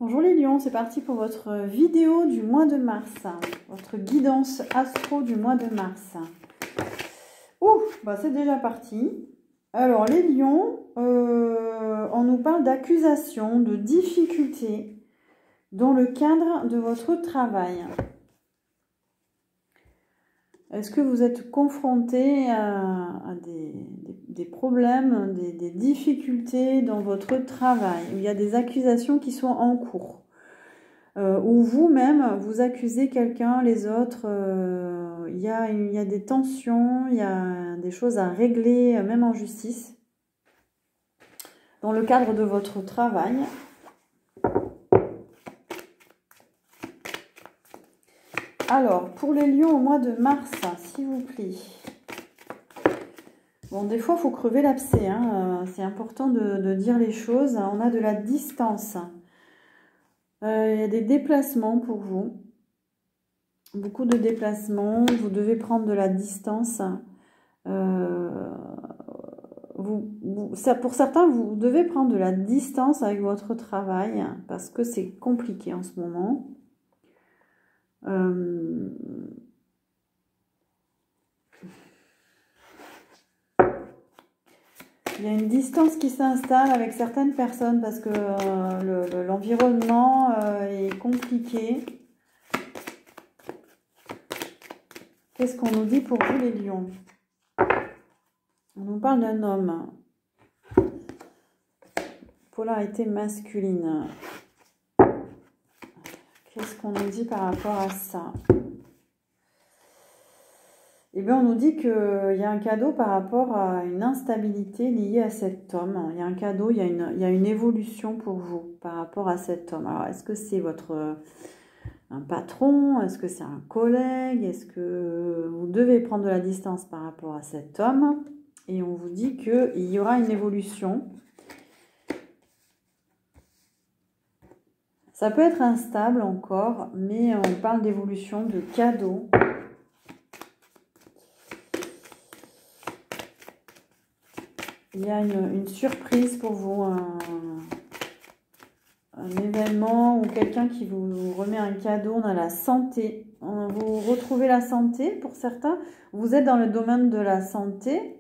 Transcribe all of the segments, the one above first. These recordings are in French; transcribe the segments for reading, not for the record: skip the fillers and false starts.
Bonjour les lions, c'est parti pour votre vidéo du mois de mars, votre guidance astro du mois de mars. Ouh, bah c'est déjà parti. Alors les lions, on nous parle d'accusations, de difficultés dans le cadre de votre travail. Est-ce que vous êtes confronté à des problèmes, des difficultés dans votre travail? Il y a des accusations qui sont en cours. Ou vous-même, vous accusez quelqu'un, les autres, il y a des tensions, il y a des choses à régler, même en justice, dans le cadre de votre travail. Alors, pour les lions au mois de mars, s'il vous plaît. Bon, des fois, il faut crever l'abcès, hein, c'est important de dire les choses. On a de la distance. Il y a des déplacements pour vous. Beaucoup de déplacements. Vous devez prendre de la distance. Pour certains, vous devez prendre de la distance avec votre travail parce que c'est compliqué en ce moment. Il y a une distance qui s'installe avec certaines personnes parce que l'environnement est compliqué. Qu'est-ce qu'on nous dit pour vous les lions? On nous parle d'un homme. Polarité masculine. Qu'est-ce qu'on nous dit par rapport à ça? Eh bien, on nous dit qu'il y a un cadeau par rapport à une instabilité liée à cet homme. Il y a un cadeau, il y a une évolution pour vous par rapport à cet homme. Alors, est-ce que c'est un patron? Est-ce que c'est un collègue? Est-ce que vous devez prendre de la distance par rapport à cet homme? Et on vous dit qu'il y aura une évolution. Ça peut être instable encore, mais on parle d'évolution, de cadeau. Il y a une surprise pour vous, un événement ou quelqu'un qui vous remet un cadeau. On a la santé. Vous retrouvez la santé pour certains. Vous êtes dans le domaine de la santé.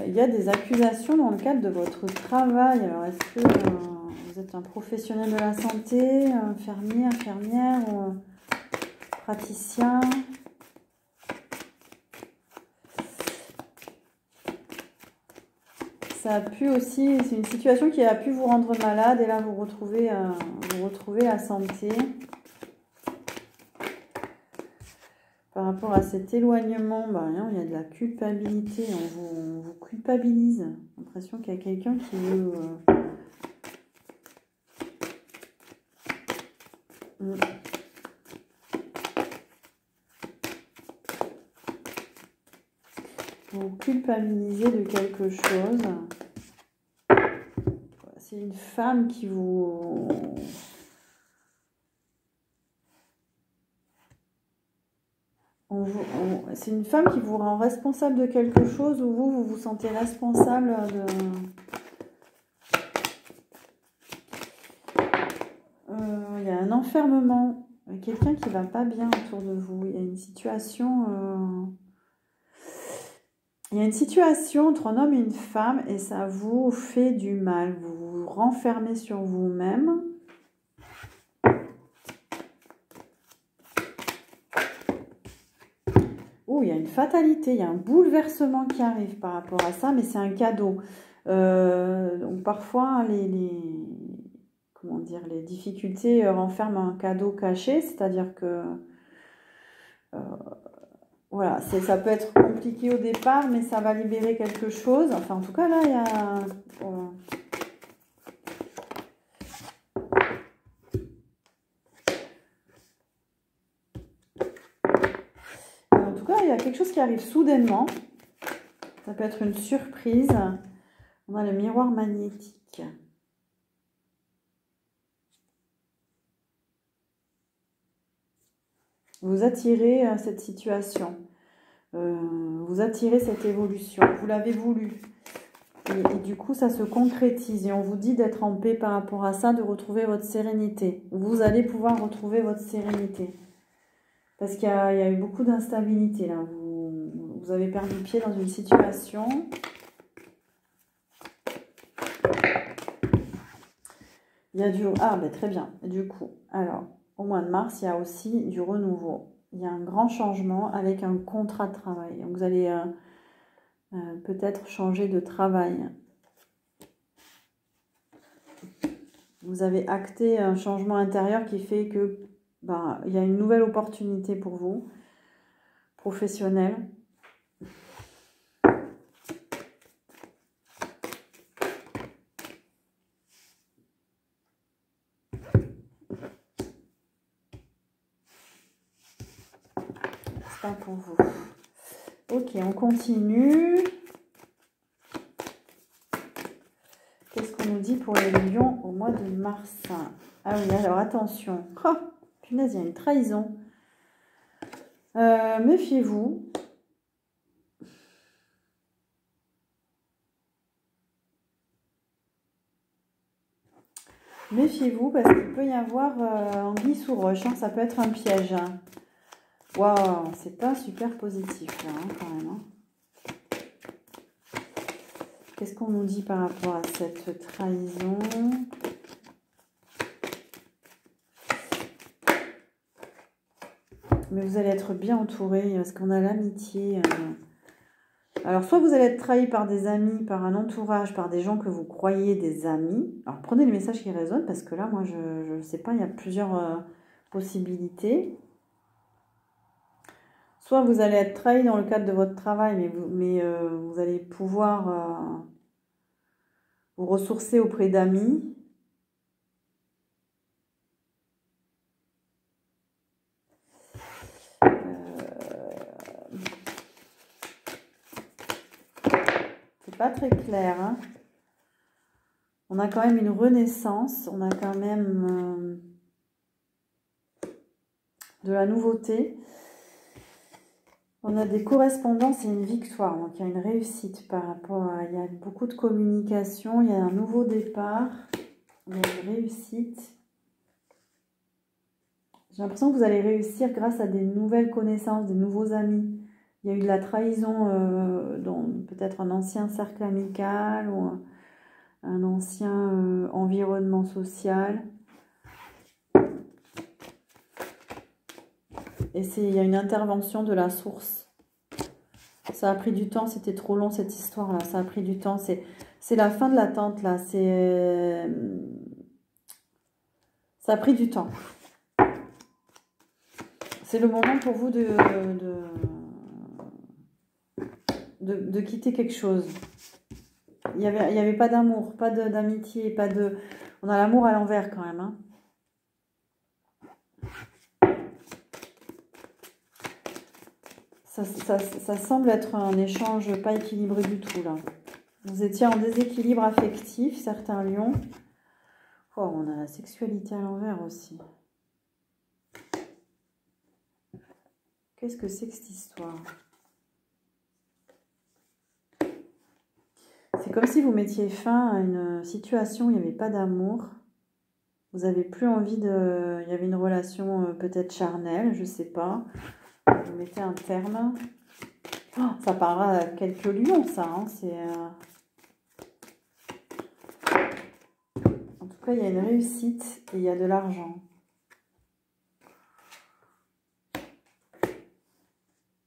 Il y a des accusations dans le cadre de votre travail. Alors, est-ce que vous êtes un professionnel de la santé, infirmier, infirmière ou praticien? Ça a pu aussi, c'est une situation qui a pu vous rendre malade et là vous retrouvez la santé. Par rapport à cet éloignement, non, il y a de la culpabilité, on vous culpabilise. J'ai l'impression qu'il y a quelqu'un qui veut... Vous culpabilisez de quelque chose. C'est une femme qui vous... C'est une femme qui vous rend responsable de quelque chose ou vous vous sentez responsable de... Il y a un enfermement, quelqu'un qui ne va pas bien autour de vous. Il y a une situation... Il y a une situation entre un homme et une femme et ça vous fait du mal. Vous vous renfermez sur vous-même. Oh, il y a une fatalité, il y a un bouleversement qui arrive par rapport à ça, mais c'est un cadeau. Donc parfois, comment dire, les difficultés renferment un cadeau caché, c'est-à-dire que... voilà, ça peut être compliqué au départ, mais ça va libérer quelque chose. Enfin, en tout cas, là, il y a... En tout cas, il y a quelque chose qui arrive soudainement. Ça peut être une surprise. On a le miroir magnétique. Vous attirez cette situation. Vous attirez cette évolution. Vous l'avez voulu. Et du coup, ça se concrétise. Et on vous dit d'être en paix par rapport à ça, de retrouver votre sérénité. Vous allez pouvoir retrouver votre sérénité. Parce qu'il y a eu beaucoup d'instabilité là. Vous avez perdu pied dans une situation. Il y a du... Ah, ben très bien. Du coup, alors, au mois de mars, il y a aussi du renouveau. Il y a un grand changement avec un contrat de travail. Donc, vous allez peut-être changer de travail. Vous avez acté un changement intérieur qui fait que il y a une nouvelle opportunité pour vous, professionnelle. C'est pas pour vous. Ok, on continue. Qu'est-ce qu'on nous dit pour les lions au mois de mars? Ah oui, alors attention. Oh, punaise, il y a une trahison. Méfiez-vous. Méfiez-vous parce qu'il peut y avoir anguille sous roche. Hein, ça peut être un piège. Hein. Waouh, c'est pas super positif là, hein, quand même. Hein. Qu'est-ce qu'on nous dit par rapport à cette trahison? Mais vous allez être bien entouré parce qu'on a l'amitié. Alors, soit vous allez être trahi par des amis, par un entourage, par des gens que vous croyez des amis. Alors, prenez les messages qui résonnent parce que là, moi, je ne sais pas, il y a plusieurs possibilités. Soit vous allez être trahi dans le cadre de votre travail, mais vous allez pouvoir vous ressourcer auprès d'amis. C'est pas très clair. Hein. On a quand même une renaissance, on a quand même de la nouveauté. On a des correspondances et une victoire, donc il y a une réussite par rapport à... Il y a beaucoup de communication, il y a un nouveau départ, il y a une réussite. J'ai l'impression que vous allez réussir grâce à des nouvelles connaissances, des nouveaux amis. Il y a eu de la trahison dans peut-être un ancien cercle amical ou un ancien environnement social. Et il y a une intervention de la source. Ça a pris du temps, c'était trop long cette histoire-là. Ça a pris du temps. C'est la fin de l'attente là. Ça a pris du temps. C'est le moment pour vous de quitter quelque chose. Il y avait pas d'amour, pas d'amitié, pas de... On a l'amour à l'envers quand même. Hein. Ça semble être un échange pas équilibré du tout, là. Vous étiez en déséquilibre affectif, certains lions. Oh, on a la sexualité à l'envers aussi. Qu'est-ce que c'est que cette histoire? C'est comme si vous mettiez fin à une situation où il n'y avait pas d'amour. Vous n'avez plus envie de... Il y avait une relation peut-être charnelle, je ne sais pas. Vous mettez un terme. Oh, ça parlera à quelques lions, ça. Hein. En tout cas, il y a une réussite et il y a de l'argent.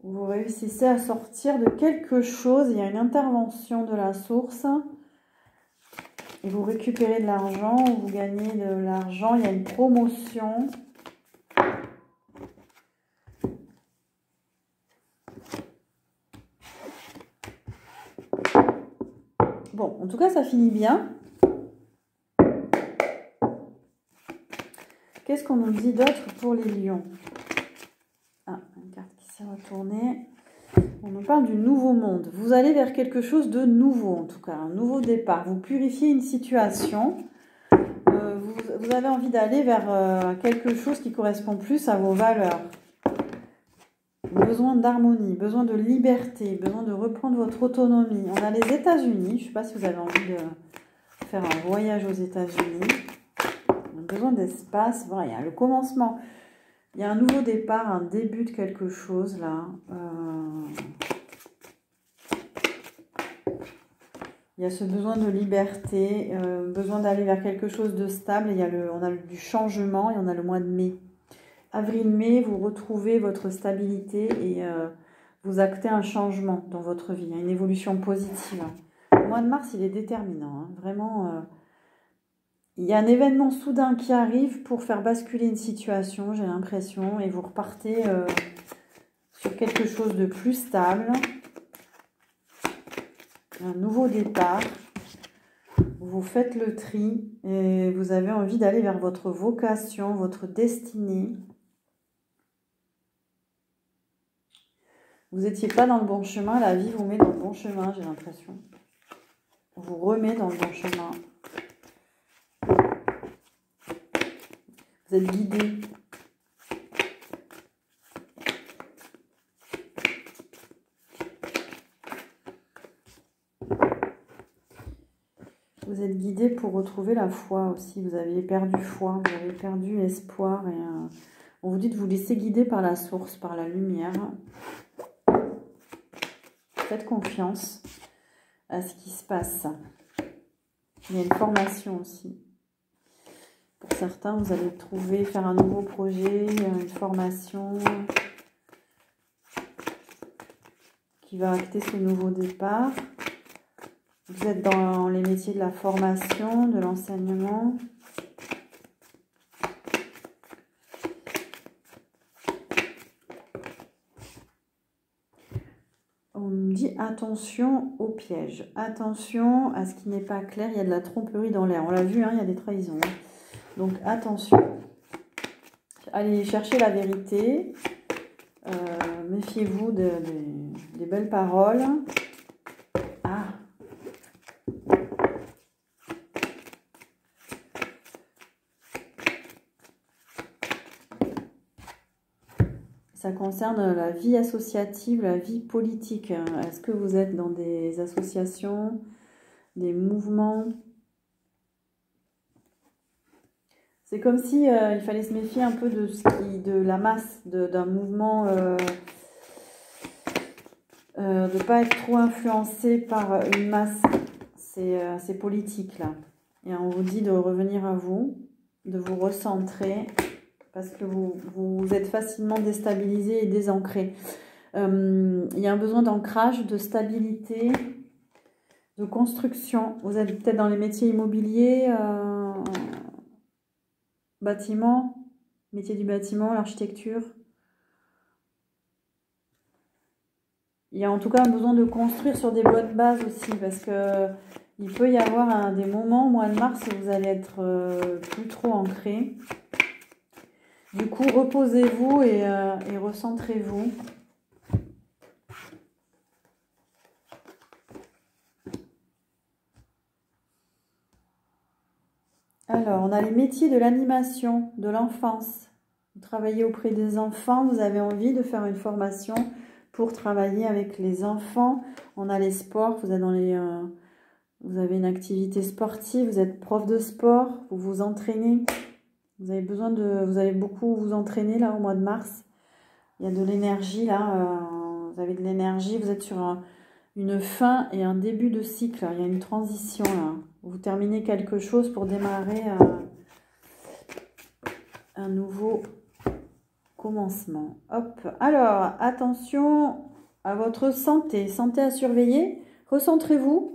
Vous réussissez à sortir de quelque chose. Il y a une intervention de la source. Et vous récupérez de l'argent ou vous gagnez de l'argent. Il y a une promotion. Bon, en tout cas, ça finit bien. Qu'est-ce qu'on nous dit d'autre pour les lions? Ah, une carte qui s'est retournée. On nous parle du nouveau monde. Vous allez vers quelque chose de nouveau, en tout cas, un nouveau départ. Vous purifiez une situation. Vous avez envie d'aller vers quelque chose qui correspond plus à vos valeurs. besoin d'harmonie, besoin de liberté, besoin de reprendre votre autonomie. On a les États-Unis. Je ne sais pas si vous avez envie de faire un voyage aux États-Unis. On a besoin d'espace. Voilà, il y a le commencement. Il y a un nouveau départ, un début de quelque chose là. Il y a ce besoin de liberté, besoin d'aller vers quelque chose de stable. On a du changement et on a le mois de mai. Avril-mai, vous retrouvez votre stabilité et vous actez un changement dans votre vie, une évolution positive. Le mois de mars, il est déterminant. Hein. Vraiment, il y a un événement soudain qui arrive pour faire basculer une situation, j'ai l'impression, et vous repartez sur quelque chose de plus stable. Un nouveau départ. Vous faites le tri et vous avez envie d'aller vers votre vocation, votre destinée. Vous n'étiez pas dans le bon chemin, la vie vous met dans le bon chemin, j'ai l'impression. Vous remet dans le bon chemin. Vous êtes guidé. Vous êtes guidé pour retrouver la foi aussi. Vous avez perdu foi, vous avez perdu espoir. Et, on vous dit de vous laisser guider par la source, par la lumière. Faites confiance à ce qui se passe. Il y a une formation aussi. Pour certains, vous allez trouver, faire un nouveau projet, une formation qui va acter ce nouveau départ. Vous êtes dans les métiers de la formation, de l'enseignement. On me dit attention aux pièges, attention à ce qui n'est pas clair, il y a de la tromperie dans l'air. On l'a vu, hein, il y a des trahisons. Donc attention. Allez chercher la vérité. Méfiez-vous des belles paroles. Ah. Ça concerne la vie associative, la vie politique. Est-ce que vous êtes dans des associations, des mouvements? C'est comme si il fallait se méfier un peu de la masse, d'un mouvement, de ne pas être trop influencé par une masse. C'est politique là. Et on vous dit de revenir à vous, de vous recentrer. Parce que vous êtes facilement déstabilisé et désancré. Il y a un besoin d'ancrage, de stabilité, de construction. Vous êtes peut-être dans les métiers immobiliers, bâtiment, métier du bâtiment, l'architecture. Il y a en tout cas un besoin de construire sur des bonnes bases aussi, parce que il peut y avoir des moments, au mois de mars, où vous allez être plus trop ancré. Du coup, reposez-vous et recentrez-vous. Alors, on a les métiers de l'animation, de l'enfance. Vous travaillez auprès des enfants, vous avez envie de faire une formation pour travailler avec les enfants. On a les sports, vous êtes vous avez une activité sportive, vous êtes prof de sport, vous vous entraînez. Vous allez beaucoup vous entraîner là au mois de mars. Il y a de l'énergie là, vous avez de l'énergie, vous êtes sur une fin et un début de cycle. Il y a une transition là. Vous terminez quelque chose pour démarrer un nouveau commencement. Hop. Alors, attention à votre santé. Santé à surveiller. Recentrez-vous.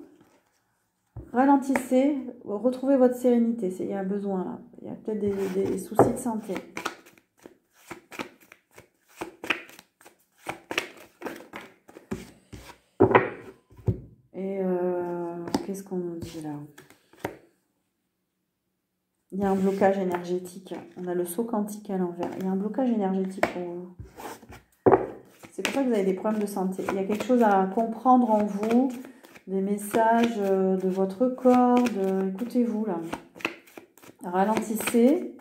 Ralentissez, retrouvez votre sérénité, il y a besoin là. Il y a peut-être des soucis de santé. Et qu'est-ce qu'on nous dit là? Il y a un blocage énergétique. On a le saut quantique à l'envers. Il y a un blocage énergétique pour vous. C'est pour ça que vous avez des problèmes de santé. Il y a quelque chose à comprendre en vous. Des messages de votre corps, écoutez-vous là. Ralentissez.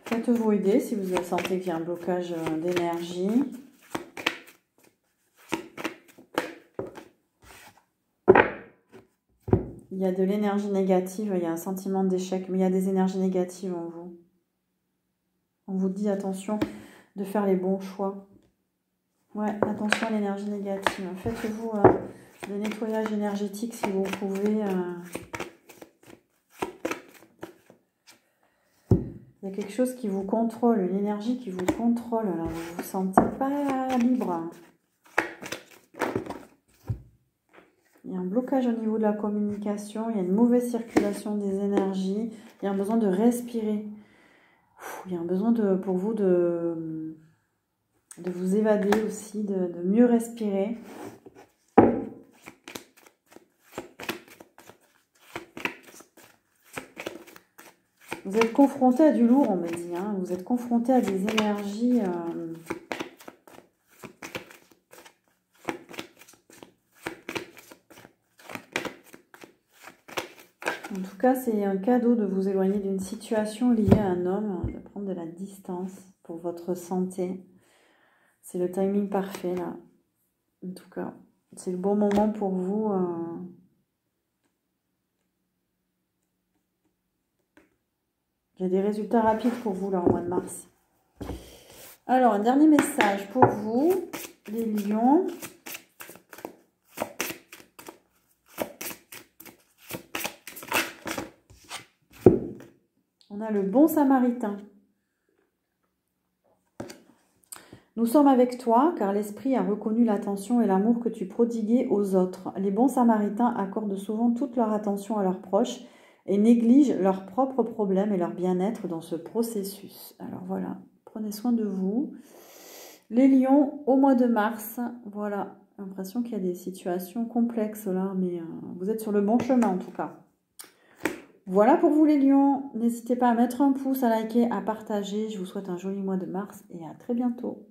Faites-vous aider si vous sentez qu'il y a un blocage d'énergie. Il y a de l'énergie négative, il y a un sentiment d'échec, mais il y a des énergies négatives en vous. On vous dit attention de faire les bons choix. Ouais, attention à l'énergie négative. Faites-vous le nettoyage énergétique si vous pouvez. Il y a quelque chose qui vous contrôle, une énergie qui vous contrôle. Là, vous ne vous sentez pas libre. Il y a un blocage au niveau de la communication, il y a une mauvaise circulation des énergies, il y a un besoin de respirer. Il y a un besoin pour vous de vous évader aussi, de mieux respirer. Vous êtes confronté à du lourd, on me dit. Hein. Vous êtes confronté à des énergies... En tout cas, c'est un cadeau de vous éloigner d'une situation liée à un homme, de prendre de la distance pour votre santé. C'est le timing parfait, là. En tout cas, c'est le bon moment pour vous. Il y a des résultats rapides pour vous, là, au mois de mars. Alors, un dernier message pour vous, les lions. On a le bon samaritain. Nous sommes avec toi, car l'esprit a reconnu l'attention et l'amour que tu prodiguais aux autres. Les bons samaritains accordent souvent toute leur attention à leurs proches et négligent leurs propres problèmes et leur bien-être dans ce processus. Alors voilà, prenez soin de vous. Les lions, au mois de mars, voilà, l'impression qu'il y a des situations complexes là, mais vous êtes sur le bon chemin en tout cas. Voilà pour vous les lions, n'hésitez pas à mettre un pouce, à liker, à partager. Je vous souhaite un joli mois de mars et à très bientôt.